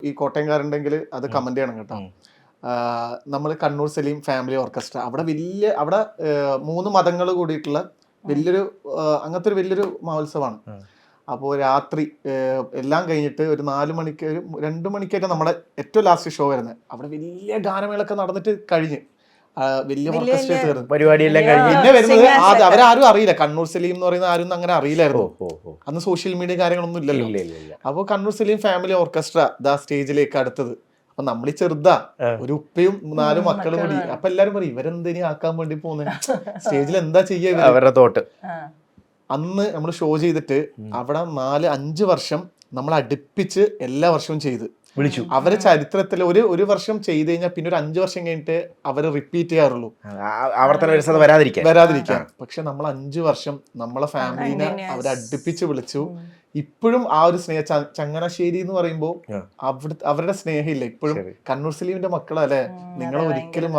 ഈ കോട്ടയംകാരുണ്ടെങ്കിൽ അത് കമന്റ് ചെയ്യണം കേട്ടോ. നമ്മൾ കണ്ണൂർ സലീം ഫാമിലി ഓർക്കസ്ട്ര അവിടെ അവിടെ 3 മതങ്ങൾ കൂടിയിട്ടുള്ള വലിയൊരു അങ്ങനത്തെ ഒരു വലിയൊരു മഹോത്സവമാണ്. അപ്പോൾ രാത്രി എല്ലാം കഴിഞ്ഞിട്ട് ഒരു 4 മണിക്ക് 2 മണിക്കൊക്കെ നമ്മുടെ ഏറ്റവും ലാസ്റ്റ് ഷോ വരുന്നത്. അവിടെ വലിയ ഗാനമേളൊക്കെ നടന്നിട്ട് കഴിഞ്ഞ് വലിയ ഓർക്കസ്ട്ര തീർന്നു പരിപാടിയെല്ലാം കഴിഞ്ഞ് പിന്നെ വരുന്നത് അവരാരും അറിയില്ല. കണ്ണൂർ സലീം എന്ന് പറയുന്ന ആരും അങ്ങനെ അറിയില്ലായിരുന്നു. അന്ന് സോഷ്യൽ മീഡിയ കാര്യങ്ങളൊന്നും ഇല്ലല്ലോ. അപ്പോൾ കണ്ണൂർ സലീം ഫാമിലി ഓർക്കസ്ട്ര സ്റ്റേജിലേക്ക് അടുത്തത്. അപ്പൊ നമ്മളീ ചെറുതാ, ഒരു ഉപ്പയും 4 മക്കളും കൂടി. അപ്പൊ എല്ലാരും പറയും ഇവരെന്തിനു ആക്കാൻ വേണ്ടി പോകുന്നത്, സ്റ്റേജിൽ എന്താ ചെയ്യാ അവരുടെ തോട്ട്. അന്ന് നമ്മൾ ഷോ ചെയ്തിട്ട് അവിടെ 4-5 വർഷം നമ്മൾ അടുപ്പിച്ച് എല്ലാ വർഷവും ചെയ്ത് വിളിച്ചു. അവരെ ചരിത്രത്തിൽ ഒരു വർഷം ചെയ്ത് കഴിഞ്ഞാൽ പിന്നെ ഒരു 5 വർഷം കഴിഞ്ഞിട്ട് അവര് റിപ്പീറ്റ് ചെയ്യാറുള്ളൂ, വരാതിരിക്കാൻ. പക്ഷെ നമ്മൾ 5 വർഷം നമ്മളെ ഫാമിലിനെ അവരെ അടുപ്പിച്ച് വിളിച്ചു. ഇപ്പോഴും ആ ഒരു സ്നേഹം, ചങ്ങനാശ്ശേരി എന്ന് പറയുമ്പോൾ അവരുടെ സ്നേഹമില്ല ഇപ്പോഴും. കണ്ണൂർ സലീമിന്റെ മക്കളല്ലേ, നിങ്ങളെ ഒരിക്കലും